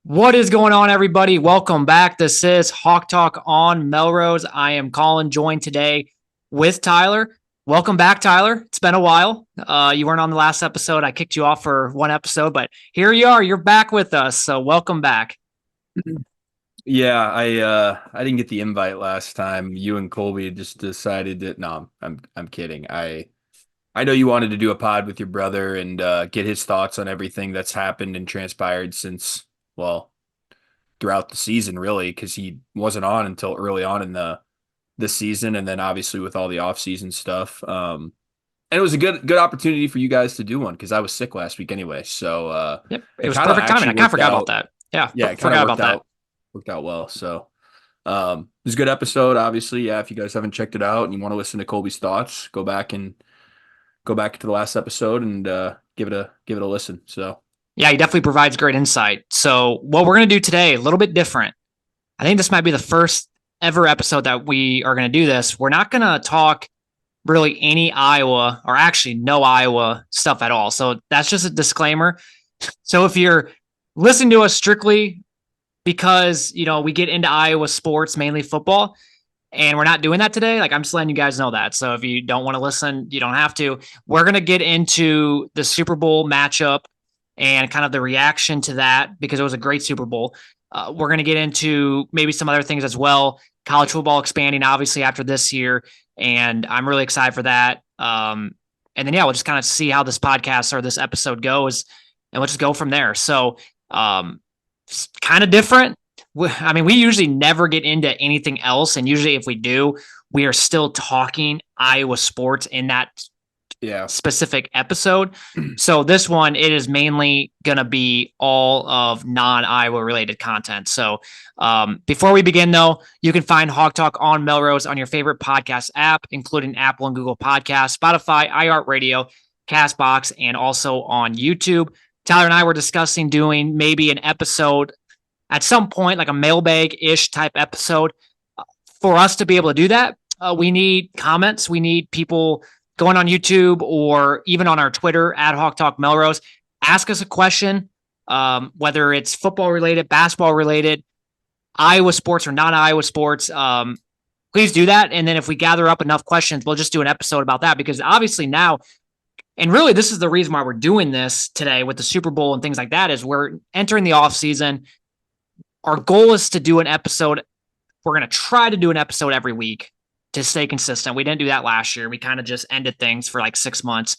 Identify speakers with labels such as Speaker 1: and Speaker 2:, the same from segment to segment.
Speaker 1: What is going on, everybody? Welcome back. This is Hawk Talk on Melrose. I am Collin, joined today with Tyler. Welcome back, Tyler. It's been a while. You weren't on the last episode. I kicked you off for one episode, but here you are. You're back with us, so welcome back.
Speaker 2: Yeah, I didn't get the invite last time. You and Colby just decided that no, I'm kidding. I know you wanted to do a pod with your brother and get his thoughts on everything that's happened and transpired since, well, throughout the season really, because he wasn't on until early on in the season, and then obviously with all the off-season stuff. And it was a good opportunity for you guys to do one because I was sick last week anyway. So
Speaker 1: Yep, it
Speaker 2: it
Speaker 1: was
Speaker 2: kind of
Speaker 1: perfect timing. I
Speaker 2: actually
Speaker 1: kind of
Speaker 2: worked
Speaker 1: forgot about
Speaker 2: out.
Speaker 1: that. Yeah,
Speaker 2: Yeah, it kind of
Speaker 1: forgot about that.
Speaker 2: worked out well. So it was a good episode, obviously. Yeah, if you guys haven't checked it out and you want to listen to Colby's thoughts, go back to the last episode and give it a listen. So
Speaker 1: Yeah, he definitely provides great insight. So, what we're going to do today, a little bit different. I think this might be the first ever episode that we are going to do this. We're not going to talk really any Iowa or actually no Iowa stuff at all. So that's just a disclaimer. So if you're listening to us strictly because, we get into Iowa sports, mainly football, and we're not doing that today, like I'm just letting you guys know that. So if you don't want to listen, you don't have to. We're going to get into the Super Bowl matchup and kind of the reaction to that because it was a great Super Bowl. We're going to get into maybe some other things as well. College football expanding, obviously, after this year. And I'm really excited for that. And then, yeah, we'll just kind of see how this podcast or this episode goes, and we'll just go from there. So, it's kind of different. I mean, we usually never get into anything else. And usually, if we do, we are still talking Iowa sports in that
Speaker 2: yeah.
Speaker 1: specific episode. So this one, it is mainly going to be all of non-Iowa related content. So before we begin, though, you can find Hawk Talk on Melrose on your favorite podcast app, including Apple and Google Podcasts, Spotify, iHeartRadio, Castbox, and also on YouTube. Tyler and I were discussing doing maybe an episode at some point, like a mailbag-ish type episode. For us to be able to do that, we need comments. We need people going on YouTube or even on our Twitter at Hawk Talk Melrose. Ask us a question, whether it's football related, basketball related, Iowa sports or not Iowa sports. Please do that. And then if we gather up enough questions, we'll just do an episode about that because obviously now, and really this is the reason why we're doing this today with the Super Bowl and things like that, is we're entering the off season. Our goal is to do an episode. We're going to try to do an episode every week to stay consistent. We didn't do that last year. We kind of just ended things for like 6 months.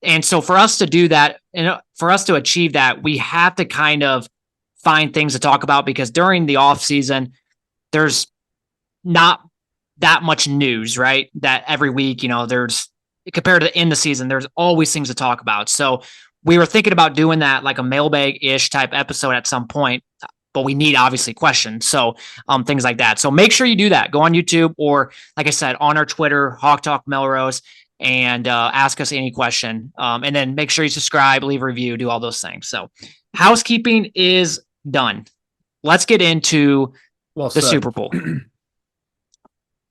Speaker 1: And so for us to do that and for us to achieve that, we have to kind of find things to talk about because during the off season, there's not that much news, right? That every week, there's compared to in the season, there's always things to talk about. So we were thinking about doing that like a mailbag-ish type episode at some point, but we need obviously questions. So things like that. So make sure you do that. Go on YouTube or like I said, on our Twitter, Hawk Talk Melrose, and ask us any question. And then make sure you subscribe, leave a review, do all those things. So housekeeping is done. Let's get into
Speaker 2: Well
Speaker 1: the
Speaker 2: said.
Speaker 1: Super Bowl.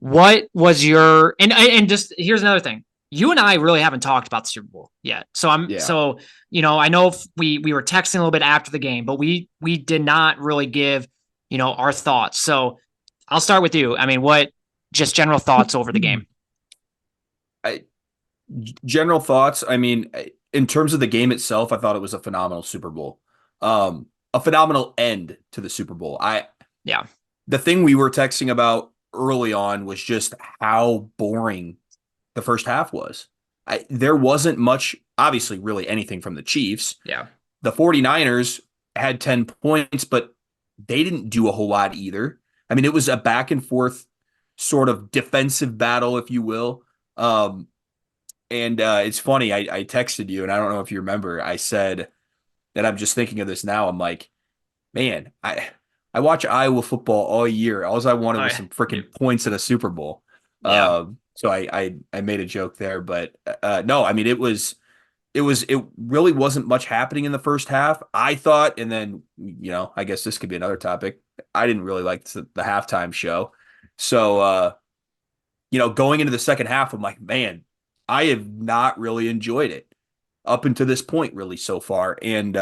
Speaker 1: What was your and just here's another thing. You and I really haven't talked about the Super Bowl yet. So
Speaker 2: Yeah.
Speaker 1: I know if we were texting a little bit after the game, but we did not really give, our thoughts. So I'll start with you. I mean, what just general thoughts over the game?
Speaker 2: I General thoughts. I mean, in terms of the game itself, I thought it was a phenomenal Super Bowl. A phenomenal end to the Super Bowl.
Speaker 1: Yeah.
Speaker 2: The thing we were texting about early on was just how boring the first half was. There wasn't much, obviously, really anything from the Chiefs.
Speaker 1: Yeah.
Speaker 2: The 49ers had 10 points, but they didn't do a whole lot either. I mean, it was a back and forth sort of defensive battle, if you will. And it's funny, I texted you, and I don't know if you remember, I said that I'm just thinking of this now. I'm like, man, I watch Iowa football all year. All I wanted
Speaker 1: Oh,
Speaker 2: was some freaking points at a Super Bowl.
Speaker 1: yeah.
Speaker 2: So I made a joke there, but no, I mean it really wasn't much happening in the first half. I thought, and then I guess this could be another topic. I didn't really like the halftime show, so going into the second half, I'm like, man, I have not really enjoyed it up until this point, really so far, and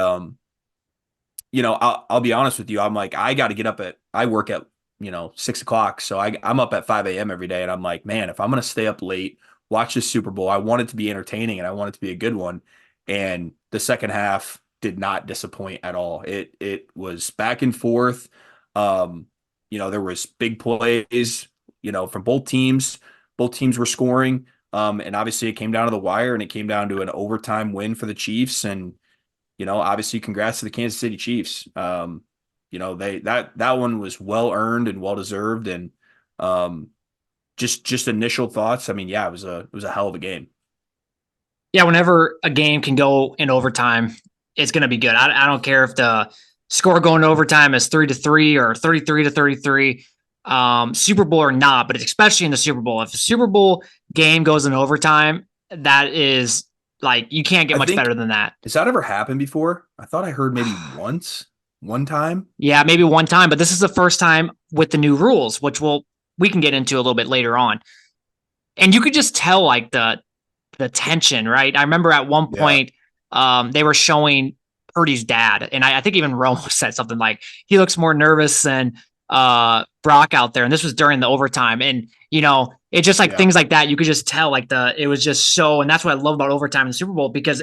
Speaker 2: I'll be honest with you. I'm like, I got to get up I work at, 6 o'clock. So I'm up at 5 a.m. every day. And I'm like, man, if I'm going to stay up late, watch this Super Bowl, I want it to be entertaining and I want it to be a good one. And the second half did not disappoint at all. It was back and forth. Um, there was big plays, from both teams. Both teams were scoring. And obviously it came down to the wire and it came down to an overtime win for the Chiefs. And obviously congrats to the Kansas City Chiefs. That one was well earned and well deserved. And just initial thoughts. I mean, yeah, it was a hell of a game.
Speaker 1: Yeah, whenever a game can go in overtime, it's going to be good. I don't care if the score going to overtime is 3-3 or 33-33, Super Bowl or not, but especially in the Super Bowl. If the Super Bowl game goes in overtime, that is like, you can't get much better than that.
Speaker 2: Has that ever happened before? I thought I heard maybe one time.
Speaker 1: Yeah, maybe one time, but this is the first time with the new rules, which we can get into a little bit later on. And you could just tell like the tension, right? I remember at one point, they were showing Purdy's dad, and I think even Romo said something like, he looks more nervous than Brock out there. And this was during the overtime. And, it's just like things like that. You could just tell like it was just so, and that's what I love about overtime in the Super Bowl, because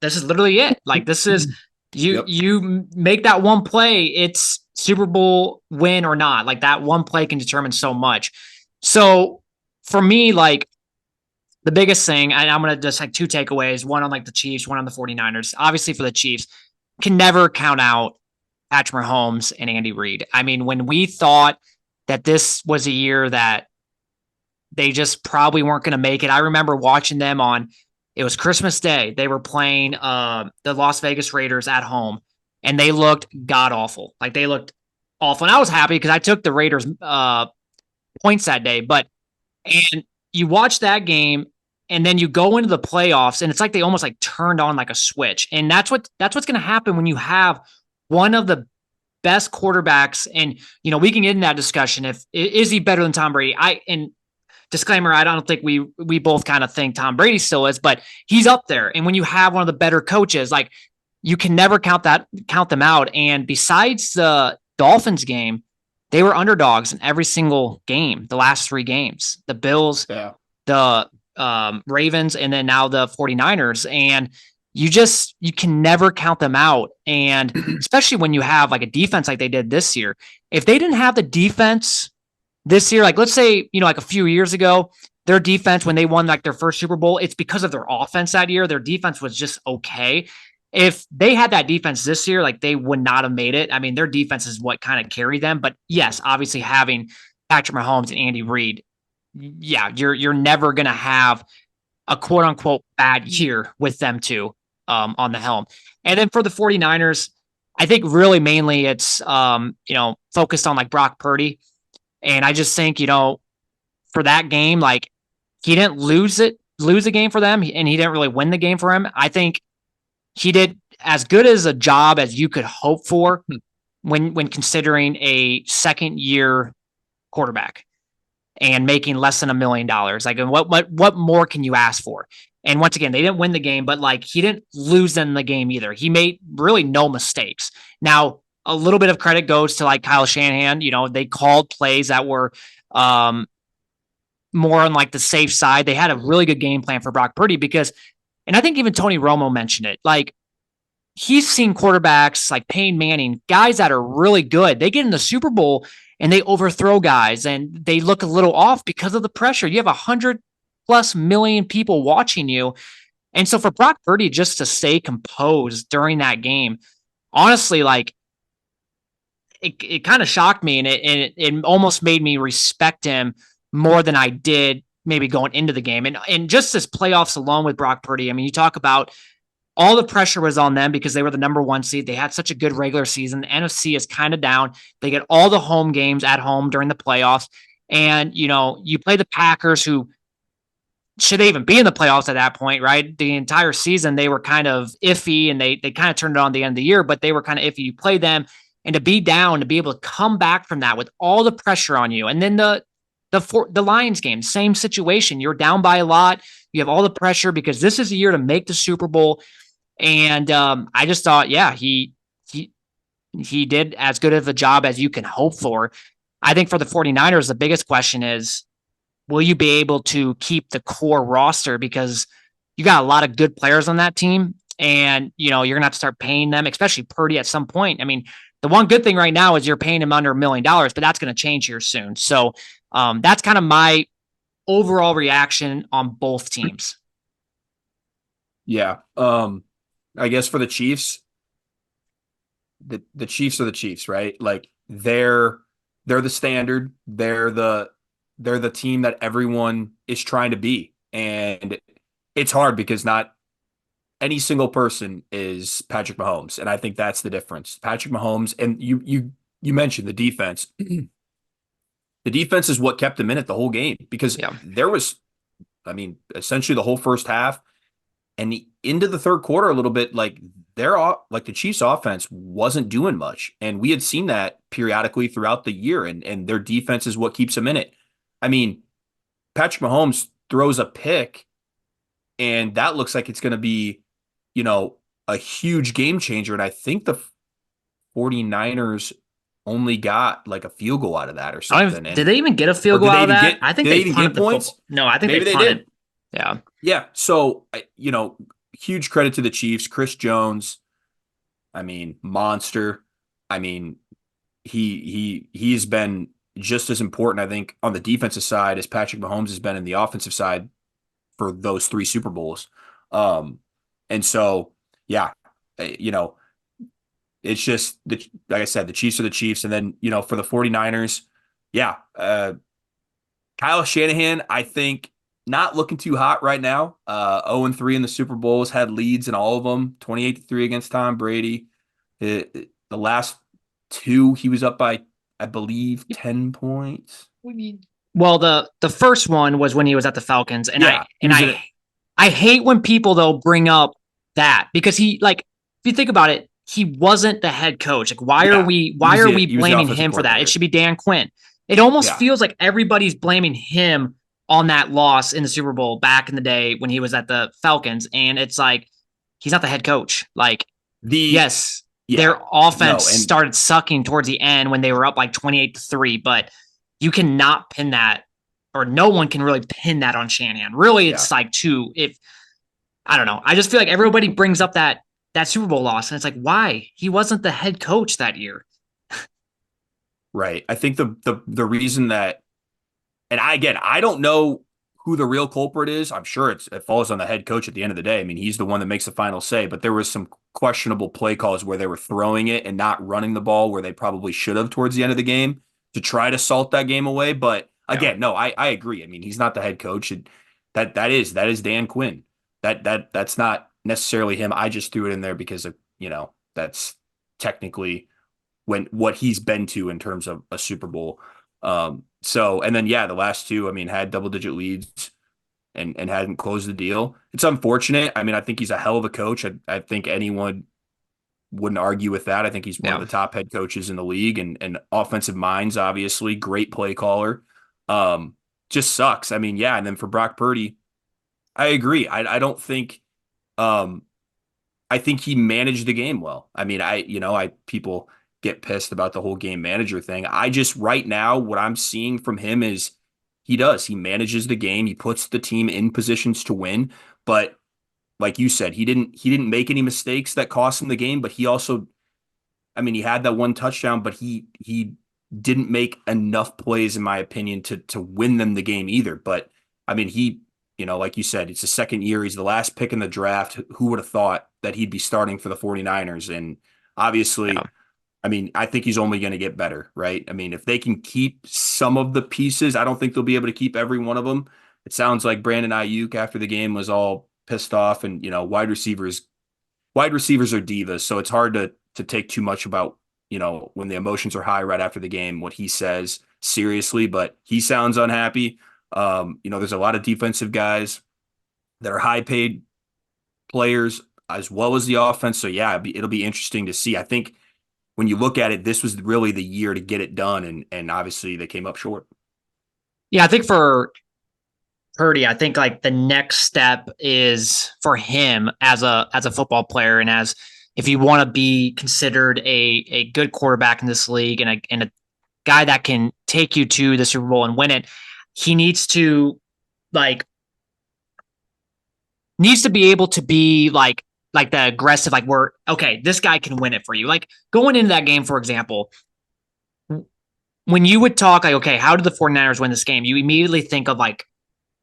Speaker 1: this is literally it. Like this is, you make that one play, it's Super Bowl win or not. Like that one play can determine so much. So for me, like, the biggest thing, and I'm going to just like two takeaways, one on like the Chiefs, one on the 49ers. Obviously for the Chiefs, can never count out Patrick Mahomes and Andy Reid. I mean, when we thought that this was a year that they just probably weren't going to make it, I remember watching them it was Christmas Day. They were playing the Las Vegas Raiders at home, and they looked god-awful. Like they looked awful. And I was happy because I took the Raiders points that day. And you watch that game, and then you go into the playoffs, and it's like they almost like turned on like a switch. And that's what's going to happen when you have one of the best quarterbacks. And we can get in that discussion. Is he better than Tom Brady? And disclaimer, I don't think we both kind of think Tom Brady still is, but he's up there. And when you have one of the better coaches, like, you can never count them out. And besides the Dolphins game, they were underdogs in every single game, the last 3 games, the Bills, the Ravens, and then now the 49ers. And you can never count them out. And especially when you have like a defense like they did this year. If they didn't have the defense this year, like let's say, like a few years ago, their defense, when they won like their first Super Bowl, it's because of their offense that year. Their defense was just okay. If they had that defense this year, like they would not have made it. I mean, their defense is what kind of carried them. But yes, obviously having Patrick Mahomes and Andy Reid, yeah, you're never going to have a quote unquote bad year with them two on the helm. And then for the 49ers, I think really mainly it's, focused on like Brock Purdy. And I just think, for that game, like he didn't lose a game for them, and he didn't really win the game for him. I think he did as good as a job as you could hope for when considering a second year quarterback and making less than $1 million. Like, what more can you ask for? And once again, they didn't win the game, but like he didn't lose in the game either. He made really no mistakes. Now, a little bit of credit goes to like Kyle Shanahan. They called plays that were more on like the safe side. They had a really good game plan for Brock Purdy and I think even Tony Romo mentioned it. Like, he's seen quarterbacks like Peyton Manning, guys that are really good. They get in the Super Bowl and they overthrow guys and they look a little off because of the pressure. You have 100+ million people watching you. And so for Brock Purdy just to stay composed during that game, honestly, like it kind of shocked me, and it almost made me respect him more than I did maybe going into the game. And just this playoffs alone with Brock Purdy, I mean, you talk about all the pressure was on them because they were the number 1 seed. They had such a good regular season. The NFC is kind of down. They get all the home games at home during the playoffs. And, you play the Packers, who should they even be in the playoffs at that point, right? The entire season, they were kind of iffy, and they kind of turned it on at the end of the year, but they were kind of iffy. You play them, and to be down, to be able to come back from that with all the pressure on you. And then the Lions game, same situation. You're down by a lot. You have all the pressure because this is a year to make the Super Bowl. And I just thought, yeah, he he did as good of a job as you can hope for. I think for the 49ers, the biggest question is, will you be able to keep the core roster? Because you got a lot of good players on that team, and you're gonna have to start paying them, especially Purdy at some point. I mean, the one good thing right now is you're paying him under $1 million, but that's going to change here soon. So that's kind of my overall reaction on both teams.
Speaker 2: Yeah. I guess for the Chiefs, the Chiefs are the Chiefs, right? Like they're the standard. They're the team that everyone is trying to be. And it's hard because not any single person is Patrick Mahomes. And I think that's the difference. Patrick Mahomes, and you mentioned the defense. The defense is what kept them in it the whole game because
Speaker 1: Yeah.
Speaker 2: there was, I mean, essentially the whole first half and into the third quarter a little bit, like the Chiefs offense wasn't doing much. And we had seen that periodically throughout the year, and their defense is what keeps them in it. I mean, Patrick Mahomes throws a pick, and that looks like it's going to be, a huge game changer. And I think the 49ers only got like a field goal out of that or something.
Speaker 1: Did they even get a
Speaker 2: Or
Speaker 1: field goal
Speaker 2: did they
Speaker 1: out of
Speaker 2: even
Speaker 1: that?
Speaker 2: get
Speaker 1: I think
Speaker 2: did they
Speaker 1: they
Speaker 2: even
Speaker 1: punted
Speaker 2: get
Speaker 1: the
Speaker 2: points?
Speaker 1: football. No, I think
Speaker 2: Maybe
Speaker 1: they
Speaker 2: they
Speaker 1: punted.
Speaker 2: did.
Speaker 1: Yeah.
Speaker 2: Yeah. So, huge credit to the Chiefs. Chris Jones, I mean, monster. I mean, he's been just as important, I think, on the defensive side as Patrick Mahomes has been in the offensive side for those 3 Super Bowls. And so, yeah, it's just like I said, the Chiefs are the Chiefs. And then, for the 49ers, yeah, Kyle Shanahan, I think, not looking too hot right now. 0-3 in the Super Bowls, had leads in all of them, 28-3 against Tom Brady. The last 2, he was up by, I believe, 10 points.
Speaker 1: Well, the first one was when he was at the Falcons, and
Speaker 2: Yeah,
Speaker 1: I hate when people though bring up that because if you think about it, he wasn't the head coach. Like, why are we
Speaker 2: he was the
Speaker 1: blaming
Speaker 2: offensive
Speaker 1: him for that? It
Speaker 2: coordinator.
Speaker 1: should be Dan Quinn. It almost
Speaker 2: Yeah.
Speaker 1: feels like everybody's blaming him on that loss in the Super Bowl back in the day when he was at the Falcons, and it's like he's not the head coach. Like, yes, their offense started sucking towards the end when they were up like 28-3, but you cannot pin that, or no one can really pin that on Shanahan. Really, it's if I don't know. I just feel like everybody brings up that Super Bowl loss, and it's like, why? He wasn't the head coach that year.
Speaker 2: Right. I think the reason that, and I don't know who the real culprit is. I'm sure it falls on the head coach at the end of the day. I mean, he's the one that makes the final say, but there was some questionable play calls where they were throwing it and not running the ball where they probably should have towards the end of the game to try to salt that game away. But again, no, I agree. I mean, he's not the head coach. And that is Dan Quinn. That's not necessarily him. I just threw it in there because of, that's technically what he's been to in terms of a Super Bowl. And then, the last 2, I mean, had double-digit leads and hadn't closed the deal. It's unfortunate. I mean, I think he's a hell of a coach. I think anyone wouldn't argue with that. I think he's one of the top head coaches in the league and offensive minds, obviously. Great play caller. Just sucks. I mean, and then for Brock Purdy, I agree. I don't think I think he managed the game well. I mean, people get pissed about the whole game manager thing. I just right now what I'm seeing from him is he manages the game, he puts the team in positions to win, but like you said, he didn't make any mistakes that cost him the game, but he also, I mean, he had that one touchdown, but he didn't make enough plays in my opinion to win them the game either. But I mean, like you said, it's the second year, he's the last pick in the draft. Who would have thought that he'd be starting for the 49ers? And obviously, I mean, I think he's only going to get better, right? I mean, if they can keep some of the pieces, I don't think they'll be able to keep every one of them. It sounds like Brandon Ayuk after the game was all pissed off, and wide receivers are divas, so it's hard to take too much about when the emotions are high right after the game what he says seriously. But he sounds unhappy. There's a lot of defensive guys that are high paid players as well as the offense. So it'll be interesting to see. I think when you look at it, this was really the year to get it done, and obviously they came up short.
Speaker 1: Yeah, I think for Purdy, I think like the next step is for him as a football player and as if you want to be considered a good quarterback in this league and a guy that can take you to the Super Bowl and win it, he like needs to be able to be like the aggressive, like we're okay, this guy can win it for you. Like going into that game, for example, when you would talk like, okay, how did the 49ers win this game? You immediately think of like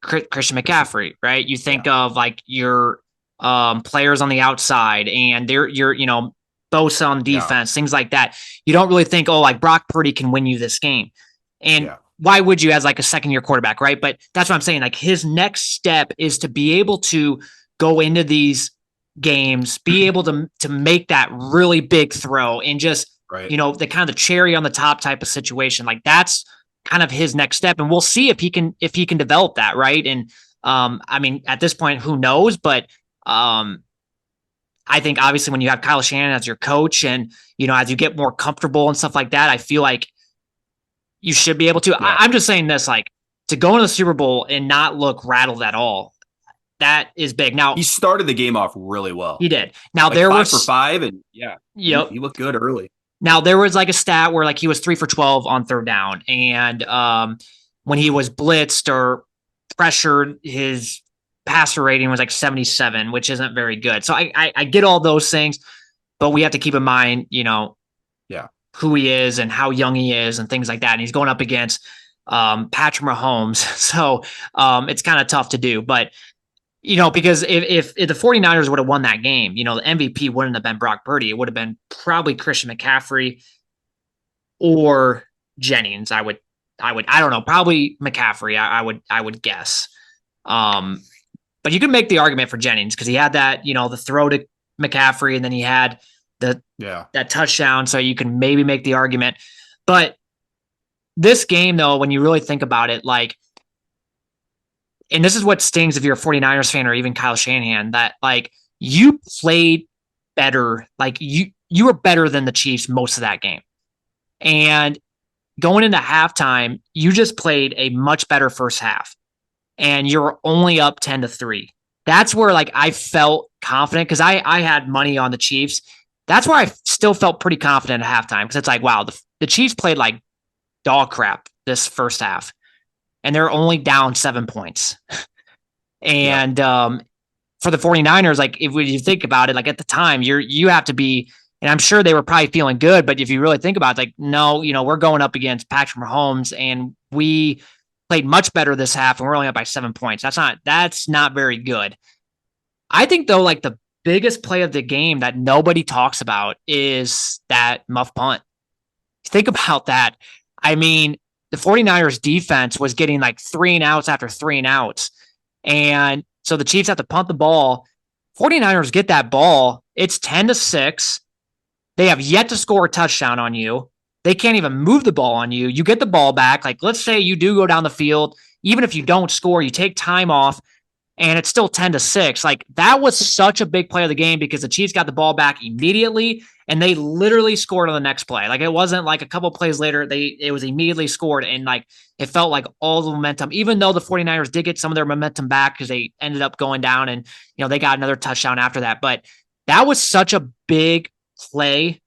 Speaker 1: Christian McCaffrey, right? You think of like your players on the outside and your Bosa on defense, things like that. You don't really think, oh, like Brock Purdy can win you this game. And why would you as like a second year quarterback, right? But that's what I'm saying. Like his next step is to be able to go into these games, be able to make that really big throw and just the kind of the cherry on the top type of situation. Like that's kind of his next step. And we'll see if he can develop that, right? And I mean, at this point, who knows? But I think obviously when you have Kyle Shanahan as your coach and, as you get more comfortable and stuff like that, I feel like you should be able to. I'm just saying this, like to go into the Super Bowl and not look rattled at all. That is big. Now
Speaker 2: he started the game off really well.
Speaker 1: He did. Now
Speaker 2: like
Speaker 1: there
Speaker 2: 5
Speaker 1: was
Speaker 2: for 5 and he looked good early.
Speaker 1: Now there was like a stat where like he was 3 for 12 on third down. And when he was blitzed or pressured, his passer rating was like 77, which isn't very good. So I get all those things, but we have to keep in mind, who he is and how young he is and things like that. And he's going up against Patrick Mahomes. So it's kind of tough to do. But, because if the 49ers would have won that game, the MVP wouldn't have been Brock Purdy. It would have been probably Christian McCaffrey or Jennings. I don't know, probably McCaffrey. I would guess. But you can make the argument for Jennings because he had that, the throw to McCaffrey and then he had that touchdown. So you can maybe make the argument. But this game, though, when you really think about it, like, and this is what stings if you're a 49ers fan or even Kyle Shanahan, that like you played better. Like you were better than the Chiefs most of that game. And going into halftime, you just played a much better first half. And you're only up 10-3. That's where like I felt confident because I had money on the Chiefs. That's where I still felt pretty confident at halftime because it's like, wow, the Chiefs played like dog crap this first half. And they're only down 7 points. And for the 49ers, like if you think about it, like at the time, you have to be, and I'm sure they were probably feeling good, but if you really think about it, like, no, we're going up against Patrick Mahomes and we played much better this half and we're only up by 7 points. That's not very good. I think though, like the biggest play of the game that nobody talks about is that muff punt. Think about that. I mean, the 49ers defense was getting like 3 and outs after 3 and outs. And so the Chiefs have to punt the ball. 49ers get that ball. It's 10-6. They have yet to score a touchdown on you. They can't even move the ball on you. You get the ball back. Like, let's say you do go down the field. Even if you don't score, you take time off and it's still 10-6. Like that was such a big play of the game because the Chiefs got the ball back immediately and they literally scored on the next play. Like it wasn't like a couple plays later, it was immediately scored. And like, it felt like all the momentum, even though the 49ers did get some of their momentum back because they ended up going down and, they got another touchdown after that. But that was such a big play.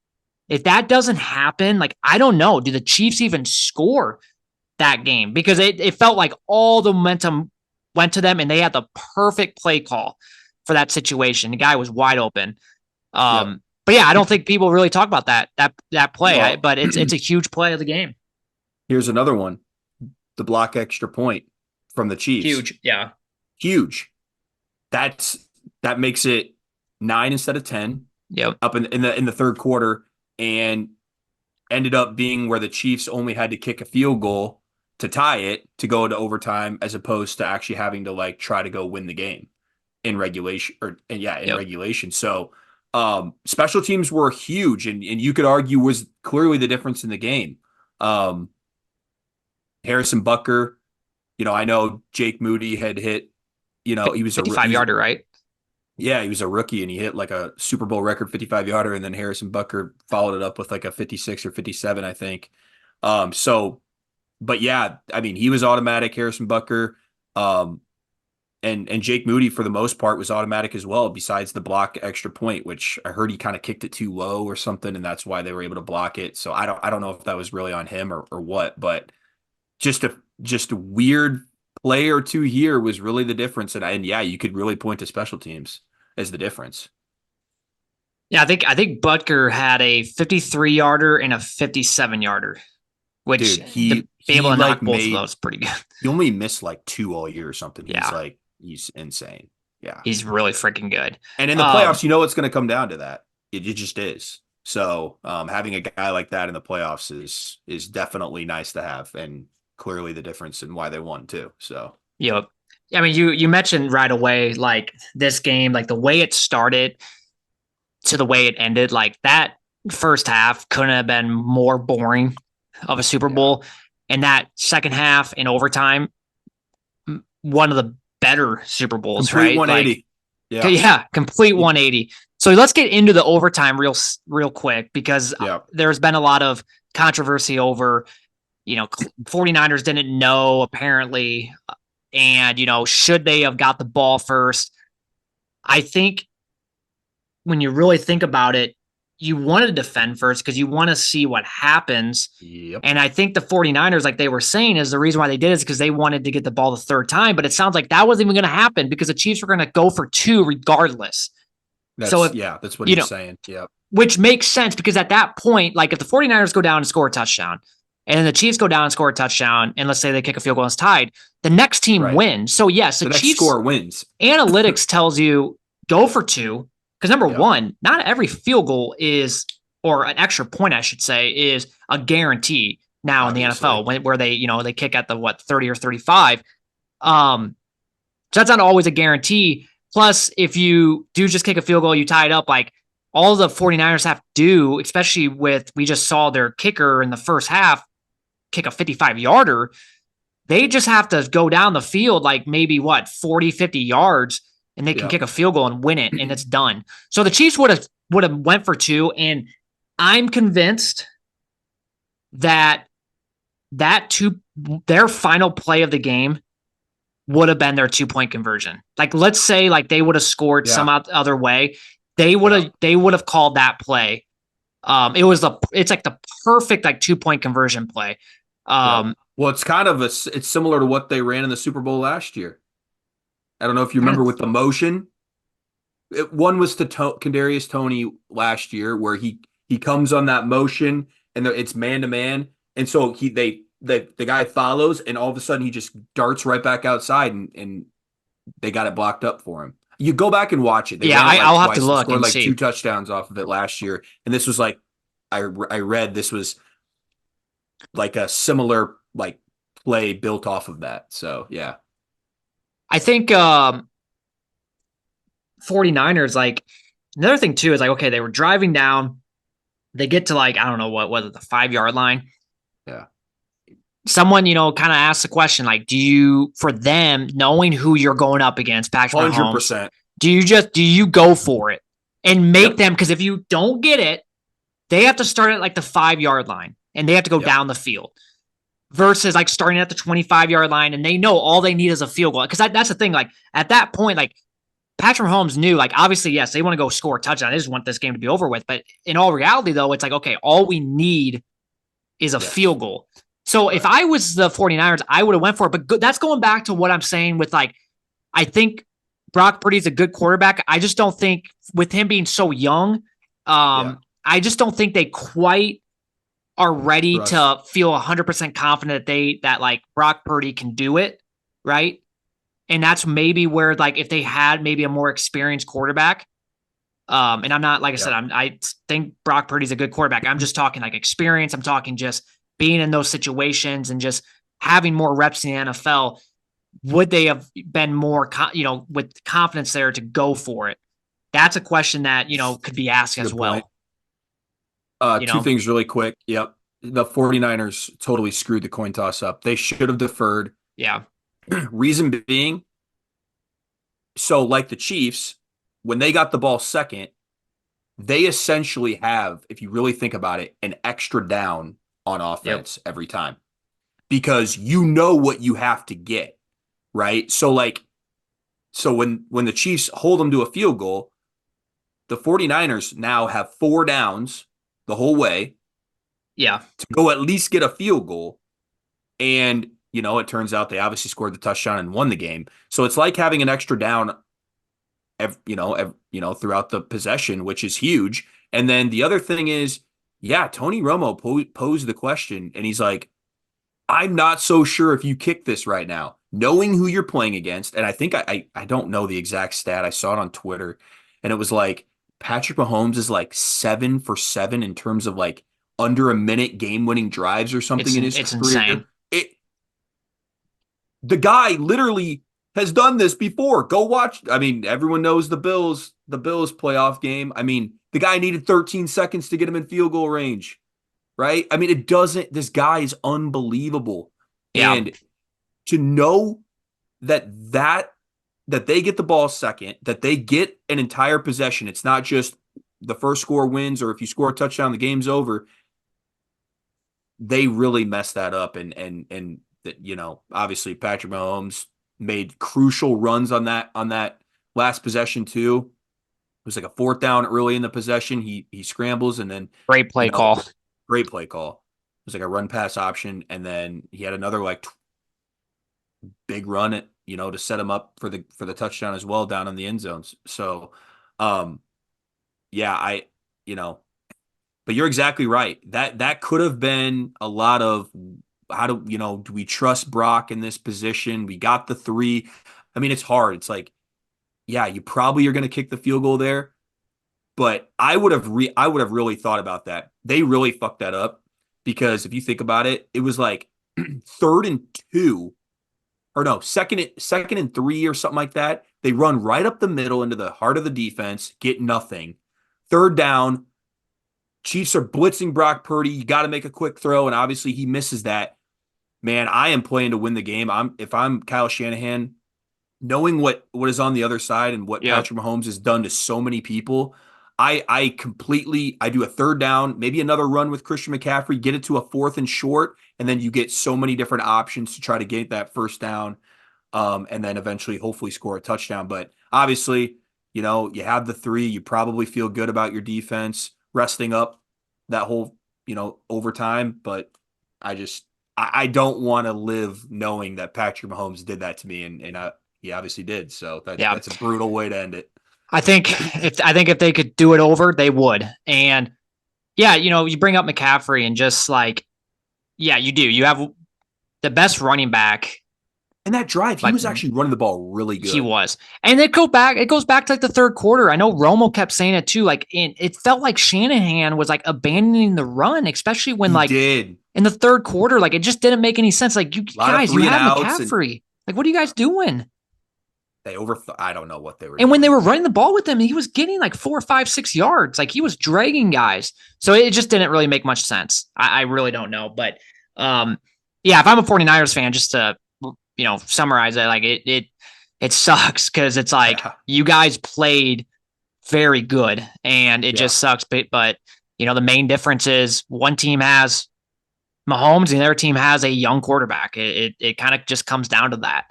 Speaker 1: If that doesn't happen, like, I don't know, do the Chiefs even score that game? Because it felt like all the momentum went to them and they had the perfect play call for that situation. The guy was wide open. But yeah, I don't think people really talk about that play, but it's a huge play of the game.
Speaker 2: Here's another one. The block extra point from the Chiefs.
Speaker 1: Huge. Yeah.
Speaker 2: Huge. That makes it 9 instead of 10.
Speaker 1: Yep.
Speaker 2: Up in the third quarter and ended up being where the Chiefs only had to kick a field goal to tie it to go into overtime as opposed to actually having to like try to go win the game in regulation regulation. So special teams were huge and you could argue was clearly the difference in the game. Harrison Butker, I know Jake Moody had hit, he was a
Speaker 1: 55-yarder, right?
Speaker 2: Yeah, he was a rookie and he hit like a Super Bowl record 55-yarder and then Harrison Butker followed it up with like a 56 or 57, I think. But yeah, I mean, he was automatic, Harrison Butker. And Jake Moody, for the most part, was automatic as well, besides the block extra point, which I heard he kind of kicked it too low or something, and that's why they were able to block it. So I don't know if that was really on him or what, but just a weird play or two here was really the difference. And yeah, you could really point to special teams as the difference.
Speaker 1: Yeah, I think Butker had a 53 yarder and a 57 yarder, which
Speaker 2: Dude,
Speaker 1: to be able
Speaker 2: he
Speaker 1: to
Speaker 2: like
Speaker 1: knock both of
Speaker 2: made
Speaker 1: those pretty good.
Speaker 2: he only missed like two all year or something.
Speaker 1: Yeah,
Speaker 2: He's insane. Yeah.
Speaker 1: he's really freaking good.
Speaker 2: And in the playoffs, you know it's going to come down to that. It just is. So having a guy like that in the playoffs is definitely nice to have, and clearly the difference in why they won too. So
Speaker 1: Yep. I mean, you mentioned right away, like this game, like the way it started to the way it ended, like that first half couldn't have been more boring of a Super
Speaker 2: yeah,
Speaker 1: Bowl. And that second half in overtime, one of the better Super Bowls,
Speaker 2: complete
Speaker 1: right?
Speaker 2: 180.
Speaker 1: Like, yeah, complete 180. So let's get into the overtime real quick, because there's been a lot of controversy over, 49ers didn't know apparently. And, should they have got the ball first? I think when you really think about it, you want to defend first because you want to see what happens.
Speaker 2: Yep.
Speaker 1: And I think the 49ers, like they were saying, is the reason why they did is because they wanted to get the ball the third time. But it sounds like that wasn't even going to happen because the Chiefs were going to go for two regardless.
Speaker 2: That's what he's saying. Yep.
Speaker 1: Which makes sense because at that point, like if the 49ers go down and score a touchdown, and then the Chiefs go down and score a touchdown, and let's say they kick a field goal and it's tied, the next team wins. So yes, the Chiefs
Speaker 2: score wins.
Speaker 1: Analytics tells you go for two. Because number one, not every field goal is, or an extra point, I should say, is a guarantee now in the NFL where they, they kick at the 30 or 35. So that's not always a guarantee. Plus, if you do just kick a field goal, you tie it up, like all the 49ers have to do, especially we just saw their kicker in the first half kick a 55-yarder. They just have to go down the field like maybe 40, 50 yards, and they can kick a field goal and win it, and it's done. So the Chiefs would have went for two, and I'm convinced that their final play of the game would have been their 2-point conversion. Like let's say like they would have scored some other way, they would have called that play. It's like the perfect like 2-point conversion play.
Speaker 2: Well, it's similar to what they ran in the Super Bowl last year. I don't know if you remember with the motion. One was to Kadarius Toney last year, where he comes on that motion and it's man to man, and so the guy follows, and all of a sudden he just darts right back outside, and they got it blocked up for him. You go back and watch it.
Speaker 1: I'll have to look and see.
Speaker 2: 2 touchdowns off of it last year, and this was like I read this was like a similar like play built off of that. So yeah.
Speaker 1: I think 49ers, like another thing too, is like, okay, they were driving down. They get to like, I don't know what was it, the 5-yard line.
Speaker 2: Yeah.
Speaker 1: Someone, kind of asked the question, like, for them, knowing who you're going up against, Patrick Mahomes,
Speaker 2: 100%.
Speaker 1: do you go for it and make them? Because if you don't get it, they have to start at like the 5-yard line and they have to go down the field. Versus like starting at the 25-yard line, and they know all they need is a field goal. Because that's the thing. Like at that point, like Patrick Mahomes knew, like obviously, yes, they want to go score a touchdown. They just want this game to be over with. But in all reality, though, it's like, okay, all we need is a field goal. So if I was the 49ers, I would have went for it. But that's going back to what I'm saying with like, I think Brock Purdy is a good quarterback. I just don't think with him being so young, I just don't think they quite are ready to feel 100% confident that like Brock Purdy can do it, right? And that's maybe where like if they had maybe a more experienced quarterback, and I'm not, like I said, I think Brock Purdy's a good quarterback. I'm just talking like experience. I'm talking just being in those situations and just having more reps in the NFL. Would they have been more, with confidence there to go for it? That's a question that, could be asked as well.
Speaker 2: Two things really quick. Yep. The 49ers totally screwed the coin toss up. They should have deferred.
Speaker 1: Yeah.
Speaker 2: Reason being, so like the Chiefs, when they got the ball second, they essentially have, if you really think about it, an extra down on offense every time. Because you know what you have to get, right? So like So when the Chiefs hold them to a field goal, the 49ers now have 4 downs the whole way
Speaker 1: Yeah.
Speaker 2: to go at least get a field goal. And, it turns out they obviously scored the touchdown and won the game. So it's like having an extra down, throughout the possession, which is huge. And then the other thing is, yeah, Tony Romo posed the question, and he's like, I'm not so sure if you kick this right now, knowing who you're playing against. And I think I don't know the exact stat. I saw it on Twitter, and it was like Patrick Mahomes is like 7 for 7 in terms of like under a minute game-winning drives or something in his
Speaker 1: It's insane.
Speaker 2: career. The guy literally has done this before. Go watch. I mean, everyone knows the Bills playoff game. I mean, the guy needed 13 seconds to get him in field goal range, right? I mean, this guy is unbelievable.
Speaker 1: Yeah.
Speaker 2: And to know that that they get the ball second, that they get an entire possession. It's not just the first score wins, or if you score a touchdown, the game's over. They really messed that up, and that, obviously Patrick Mahomes made crucial runs on that last possession too. It was like a fourth down early in the possession. He scrambles, and then
Speaker 1: Great
Speaker 2: you
Speaker 1: play
Speaker 2: know
Speaker 1: call.
Speaker 2: great play call. It was like a run pass option, and then he had another like big run to set him up for the touchdown as well down in the end zones. So, um, yeah, you know, but you're exactly right. That could have been a lot of how do we trust Brock in this position? We got the three. I mean, it's hard. It's like, yeah, you probably are going to kick the field goal there, but I would have really thought about that. They really fucked that up because if you think about it, it was like 3rd and 2, or no, second and 3 or something like that. They run right up the middle into the heart of the defense, get nothing. 3rd down, Chiefs are blitzing Brock Purdy. You got to make a quick throw, and obviously he misses that. Man, I am playing to win the game. If I'm Kyle Shanahan, knowing what is on the other side and what
Speaker 1: Yep.
Speaker 2: Patrick Mahomes has done to so many people, I do a 3rd down, maybe another run with Christian McCaffrey, get it to a 4th and short, and then you get so many different options to try to get that first down, and then eventually hopefully score a touchdown. But obviously, you have the three. You probably feel good about your defense resting up that whole, overtime. But I don't want to live knowing that Patrick Mahomes did that to me, and he obviously did. So
Speaker 1: Yeah.
Speaker 2: that's a brutal way to end it.
Speaker 1: I think if they could do it over, they would. And yeah, you bring up McCaffrey and just like, yeah, you do. You have the best running back.
Speaker 2: And that drive, he
Speaker 1: Like
Speaker 2: was actually running the ball really good.
Speaker 1: he was. And it goes back to like the third quarter. I know Romo kept saying it too. Like it felt like Shanahan was like abandoning the run, especially when
Speaker 2: He
Speaker 1: like
Speaker 2: did.
Speaker 1: in the third quarter, like it just didn't make any sense. Like you
Speaker 2: A lot of
Speaker 1: guys, you
Speaker 2: three and
Speaker 1: have
Speaker 2: outs, and
Speaker 1: McCaffrey. Like, what are you guys doing?
Speaker 2: I don't know what they were
Speaker 1: And when
Speaker 2: doing.
Speaker 1: they were running the ball with him, he was getting like 4, 5, 6 yards. Like he was dragging guys. So it just didn't really make much sense. I really don't know. But yeah, if I'm a 49ers fan, just to summarize it, like it sucks because it's like
Speaker 2: Yeah.
Speaker 1: you guys played very good and it
Speaker 2: Yeah.
Speaker 1: just sucks. But the main difference is one team has Mahomes and the other team has a young quarterback. It kind of just comes down to that.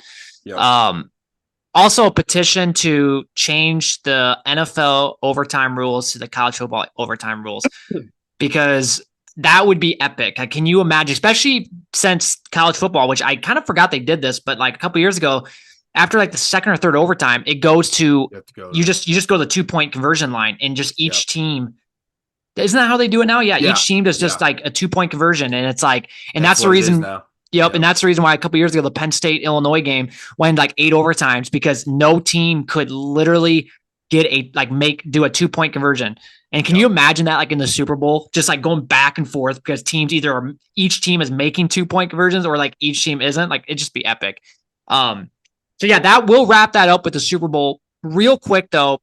Speaker 2: Yep.
Speaker 1: Also, a petition to change the NFL overtime rules to the college football overtime rules, because that would be epic. Like, can you imagine, especially since college football, which I kind of forgot they did this, but like a couple years ago, after like the second or third overtime, it goes to
Speaker 2: You have to go
Speaker 1: you
Speaker 2: there.
Speaker 1: just go to the 2-point conversion line, and just
Speaker 2: Yep.
Speaker 1: each team. Isn't that how they do it now? Yeah,
Speaker 2: Yeah.
Speaker 1: each team does just
Speaker 2: Yeah.
Speaker 1: like a 2-point conversion, and it's like, and that's the
Speaker 2: what it is
Speaker 1: reason.
Speaker 2: now.
Speaker 1: Yep, and that's the reason why a couple years ago the Penn State Illinois game went like 8 overtimes, because no team could literally do a 2-point conversion. And can you imagine that like in the Super Bowl, just like going back and forth because each team is making 2-point conversions or like each team isn't? Like it'd just be epic. So yeah, that will wrap that up with the Super Bowl. Real quick though,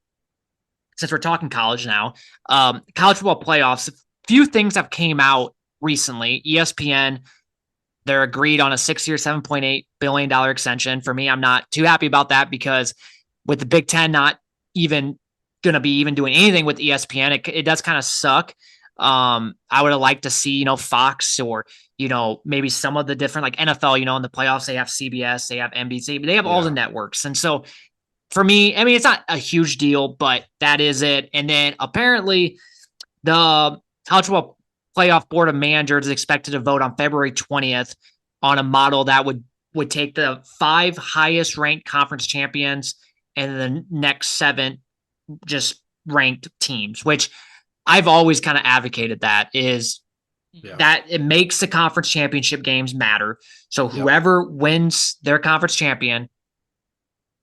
Speaker 1: since we're talking college now, college football playoffs. A few things have came out recently. ESPN. They're agreed on a 6-year, $7.8 billion extension. For me, I'm not too happy about that because with the Big Ten not even going to be even doing anything with ESPN, it does kind of suck. I would have liked to see, Fox or, maybe some of the different like NFL, in the playoffs, they have CBS, they have NBC, but they have all the networks. And so for me, I mean, it's not a huge deal, but that is it. And then apparently the college football playoff board of managers is expected to vote on February 20th on a model that would take the 5 highest ranked conference champions and the next 7 just ranked teams, which I've always kind of advocated that is
Speaker 2: Yeah.
Speaker 1: that it makes the conference championship games matter. So
Speaker 2: Yep.
Speaker 1: whoever wins their conference champion,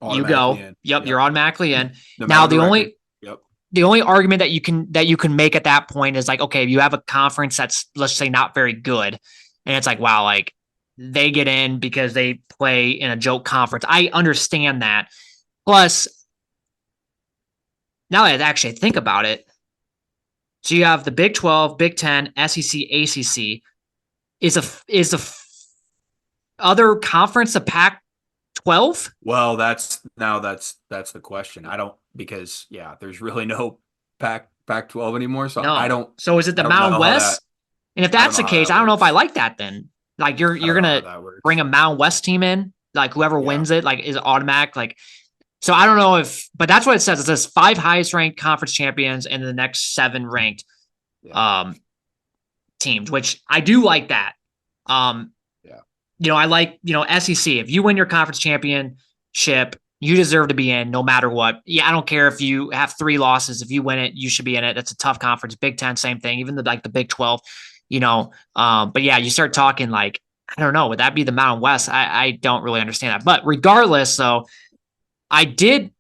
Speaker 1: you
Speaker 2: Automatically
Speaker 1: go.
Speaker 2: in.
Speaker 1: Yep, you're
Speaker 2: Yep.
Speaker 1: automatically in.
Speaker 2: No
Speaker 1: Now
Speaker 2: matter the record. Yep.
Speaker 1: the only argument that you can make at that point is like, okay, you have a conference that's, let's say, not very good, and it's like, wow, like they get in because they play in a joke conference. I understand that. Plus, now that I actually think about it, so you have the Big 12, Big 10, SEC, ACC. Is a other conference a Pac 12?
Speaker 2: Well, that's the question. I don't because yeah, there's really no Pac-12 anymore, so
Speaker 1: No. So is it the Mountain West? And if
Speaker 2: I don't
Speaker 1: that's
Speaker 2: know
Speaker 1: the
Speaker 2: how
Speaker 1: case,
Speaker 2: that
Speaker 1: I don't know if I
Speaker 2: works.
Speaker 1: like that then. Like
Speaker 2: I
Speaker 1: you're
Speaker 2: don't know how
Speaker 1: gonna
Speaker 2: that
Speaker 1: bring
Speaker 2: works.
Speaker 1: a Mountain West team in, like whoever
Speaker 2: Yeah.
Speaker 1: wins it, like is automatic. Like so I don't know if but that's what it says. It says 5 highest ranked conference champions and the next 7 ranked
Speaker 2: Yeah.
Speaker 1: um teams, which I do like that. Um,
Speaker 2: Yeah.
Speaker 1: I like, SEC. If you win your conference championship, you deserve to be in no matter what. Yeah, I don't care if you have 3 losses. If you win it, you should be in it. That's a tough conference. Big Ten, same thing. Even the Big 12, But yeah, you start talking like, I don't know, would that be the Mountain West? I don't really understand that. But regardless, though, I did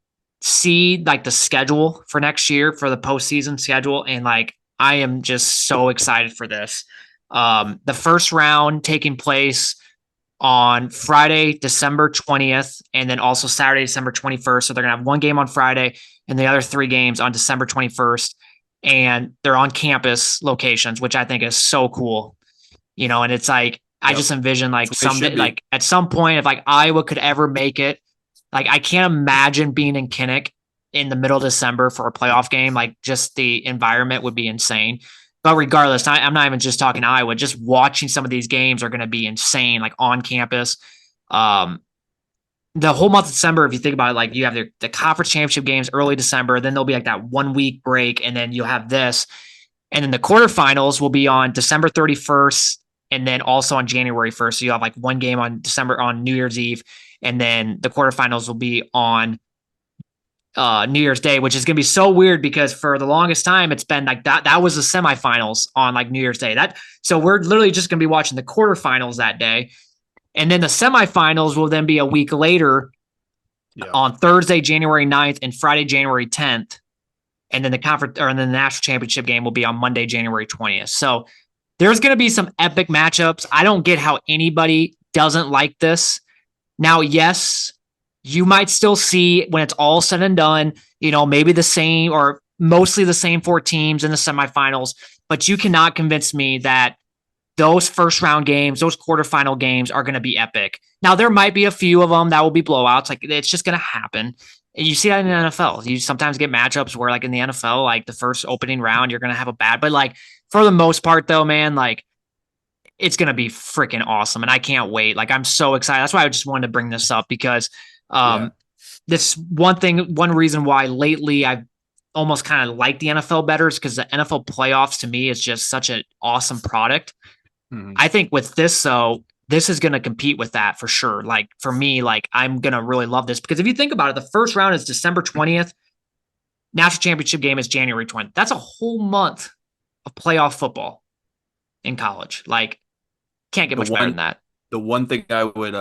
Speaker 1: see like the schedule for next year for the postseason schedule, and like I am just so excited for this. The first round taking place on Friday, December 20th, and then also Saturday, December 21st. So they're gonna have one game on Friday and the other 3 games on December 21st. And they're on campus locations, which I think is so cool. And it's like I
Speaker 2: Yep.
Speaker 1: just envision
Speaker 2: That's
Speaker 1: like
Speaker 2: the way it
Speaker 1: someday,
Speaker 2: should be.
Speaker 1: like at some point, if like Iowa could ever make it, like I can't imagine being in Kinnick in the middle of December for a playoff game. Like just the environment would be insane. But regardless, I'm not even just talking Iowa. Just watching some of these games are going to be insane, like on campus. Um, the whole month of December, if you think about it, like you have the conference championship games early December, then there'll be like that 1 week break, and then you'll have this, and then the quarterfinals will be on December 31st, and then also on January 1st. So you'll have like one game on New Year's Eve, and then the quarterfinals will be on New Year's Day, which is going to be so weird because for the longest time it's been like that. That was the semifinals on like New Year's Day. So we're literally just going to be watching the quarterfinals that day, and then the semifinals will then be a week later
Speaker 2: Yeah.
Speaker 1: on Thursday, January 9th and Friday, January 10th. And then the national championship game will be on Monday, January 20th. So there's going to be some epic matchups. I don't get how anybody doesn't like this. Now, yes, you might still see when it's all said and done, maybe the same or mostly the same 4 teams in the semifinals, but you cannot convince me that those first round games, those quarterfinal games are going to be epic. Now, there might be a few of them that will be blowouts. Like it's just going to happen. And you see that in the NFL. You sometimes get matchups where, like in the NFL, like the first opening round, you're going to have a bad, but like for the most part, though, man, like it's going to be freaking awesome. And I can't wait. Like I'm so excited. That's why I just wanted to bring this up because
Speaker 2: Yeah.
Speaker 1: this one reason why lately I've almost kind of like the NFL better is because the NFL playoffs to me is just such an awesome product.
Speaker 2: Mhm.
Speaker 1: I think with this, though, this is going to compete with that for sure. Like for me, like I'm going to really love this because if you think about it, the first round is December 20th. National championship game is January 20th. That's a whole month of playoff football in college. Like can't get
Speaker 2: The
Speaker 1: much better than
Speaker 2: one
Speaker 1: that.
Speaker 2: the one thing I would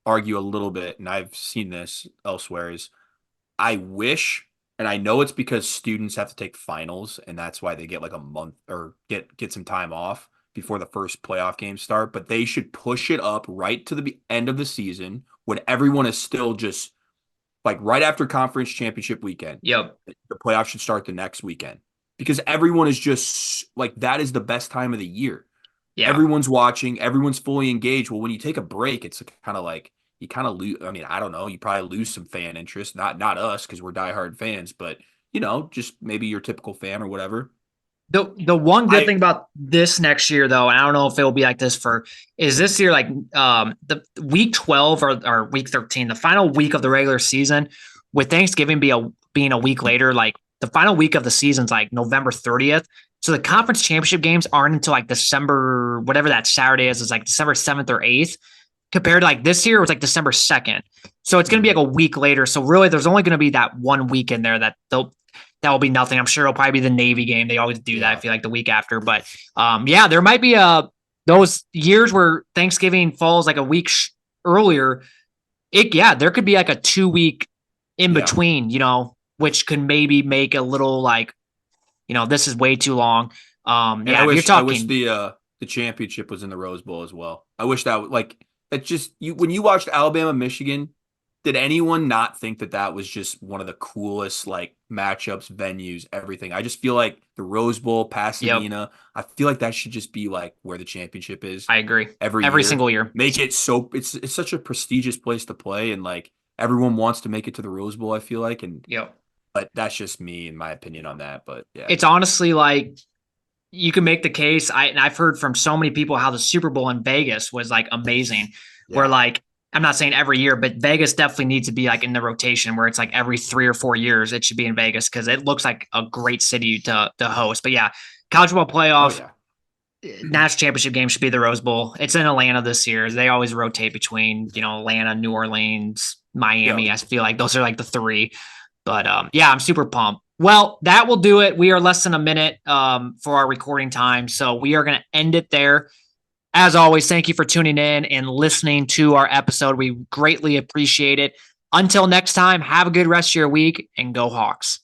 Speaker 2: argue a little bit, and I've seen this elsewhere, is I wish, and I know it's because students have to take finals, and that's why they get like a month or get some time off before the first playoff games start. But they should push it up right to the end of the season when everyone is still just like right after conference championship weekend.
Speaker 1: Yep.
Speaker 2: The playoffs should start the next weekend because everyone is just like that is the best time of the year.
Speaker 1: Yeah.
Speaker 2: Everyone's watching, everyone's fully engaged. Well, when you take a break, it's kind of like you kind of lose. I mean, I don't know. You probably lose some fan interest. Not us because we're diehard fans, but just maybe your typical fan or whatever.
Speaker 1: The one good
Speaker 2: I
Speaker 1: thing about this next year, though, and I don't know if it will be like this is this year like the week 12 or week 13, the final week of the regular season, with Thanksgiving being a week later, like the final week of the season's like November 30th. So the
Speaker 2: yeah.
Speaker 1: conference championship games aren't until like December, whatever that Saturday is like December 7th or 8th, compared to like this year, it was like December 2nd. So it's going to be
Speaker 2: Mhm.
Speaker 1: like a week later. So really, there's only going to be that one week in there that will be nothing. I'm sure it'll probably be the Navy game. They always do that. I
Speaker 2: Yeah.
Speaker 1: feel like the week after, but yeah, there might be those years where Thanksgiving falls like a week earlier. There could be like a 2 week in
Speaker 2: Yeah.
Speaker 1: between, which could maybe make a little like, this is way too long.
Speaker 2: And I
Speaker 1: If you're
Speaker 2: wish I wish
Speaker 1: talking,
Speaker 2: the championship was in the Rose Bowl as well. I wish that like it's just you when you watched Alabama Michigan, did anyone not think that that was just one of the coolest like matchups, venues, everything? I just feel like the Rose Bowl,
Speaker 1: yep,
Speaker 2: Pasadena, I feel like that should just be like where the championship is
Speaker 1: I agree.
Speaker 2: every
Speaker 1: Every
Speaker 2: year.
Speaker 1: single year.
Speaker 2: Make it so it's such a prestigious place to play and like everyone wants to make it to the Rose Bowl, I feel like and
Speaker 1: Yep.
Speaker 2: but that's just me and my opinion on that, but yeah.
Speaker 1: It's honestly like you can make the case. And I've heard from so many people how the Super Bowl in Vegas was like amazing. Where
Speaker 2: Yeah.
Speaker 1: like I'm not saying every year, but Vegas definitely needs to be like in the rotation where it's like every 3 or 4 years it should be in Vegas because it looks like a great city to host. But yeah, college football
Speaker 2: Oh
Speaker 1: playoff
Speaker 2: yeah.
Speaker 1: national championship game should be the Rose Bowl. It's in Atlanta this year. They always rotate between Atlanta, New Orleans,
Speaker 2: Yep.
Speaker 1: Miami. I feel like those are like the three. But yeah, I'm super pumped. Well, that will do it. We are less than a minute for our recording time. So we are going to end it there. As always, thank you for tuning in and listening to our episode. We greatly appreciate it. Until next time, have a good rest of your week and go Hawks.